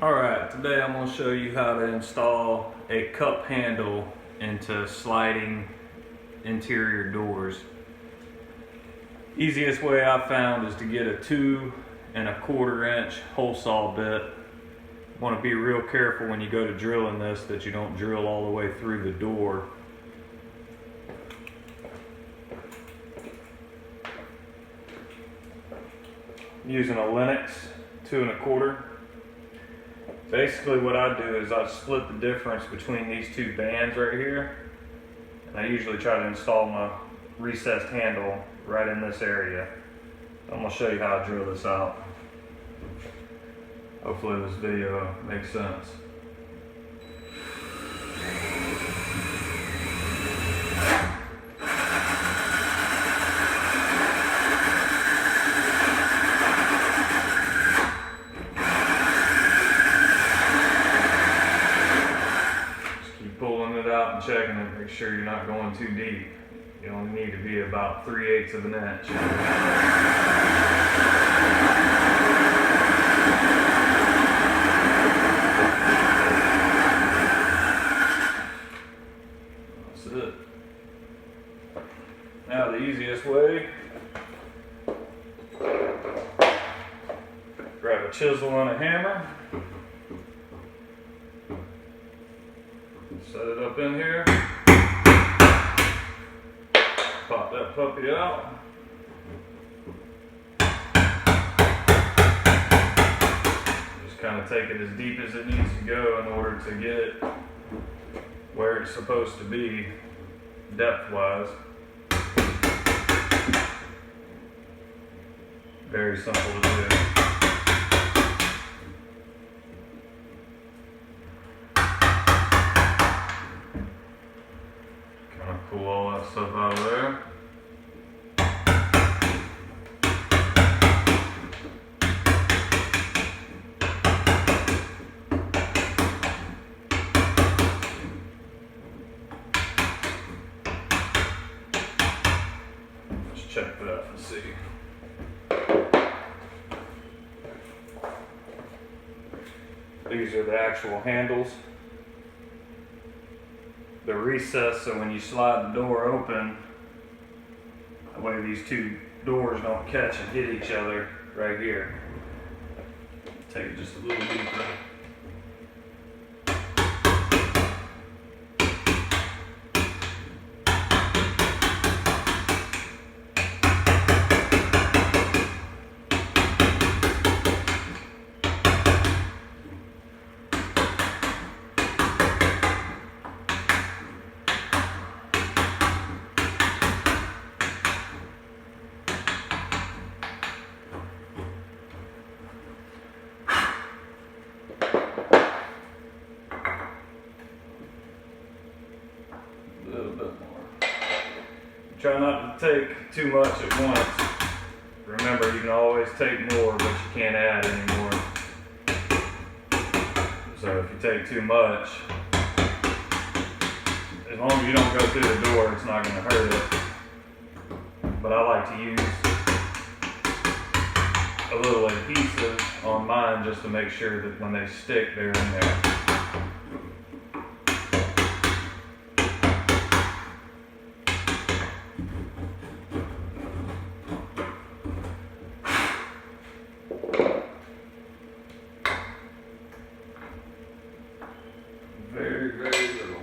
Alright, today I'm going to show you how to install a cup handle into sliding interior doors. Easiest way I found is to get a 2 1/4 inch hole saw bit. Want to be real careful when you go to drilling this that you don't drill all the way through the door. Using a Lennox 2 1/4. Basically what I do is I split the difference between these two bands right here, and I usually try to install my recessed handle right in this area. I'm going to show you how I drill this out. Hopefully this video makes sense. Pulling it out and checking it, make sure you're not going too deep. You only need to be about 3/8 of an inch. That's it. Now the easiest way, grab a chisel and a hammer. Set it up in here, pop that puppy out. Just kind of take it as deep as it needs to go in order to get it where it's supposed to be depth-wise. Very simple to do. Pull all that stuff out of there. Let's check that and see. These are the actual handles. They're recessed, so when you slide the door open, that way these two doors don't catch and hit each other right here. Take it just a little deeper. Try not to take too much at once. Remember, you can always take more, but you can't add anymore. So if you take too much, as long as you don't go through the door, it's not going to hurt it. But I like to use a little adhesive on mine just to make sure that when they stick, they're in there. Very, very little.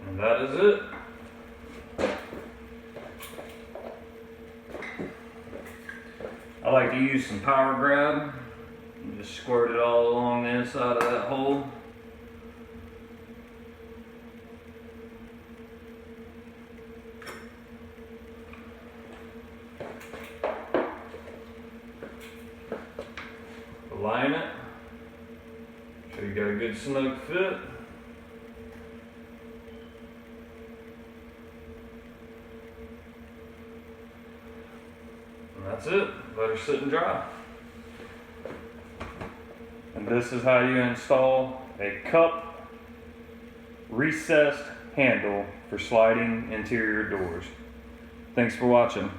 And that is it. I like to use some power grab and just squirt it all along the inside of that hole. Align it. So you got a good snug fit. And that's it. Let her sit and dry. And this is how you install a cup recessed handle for sliding interior doors. Thanks for watching.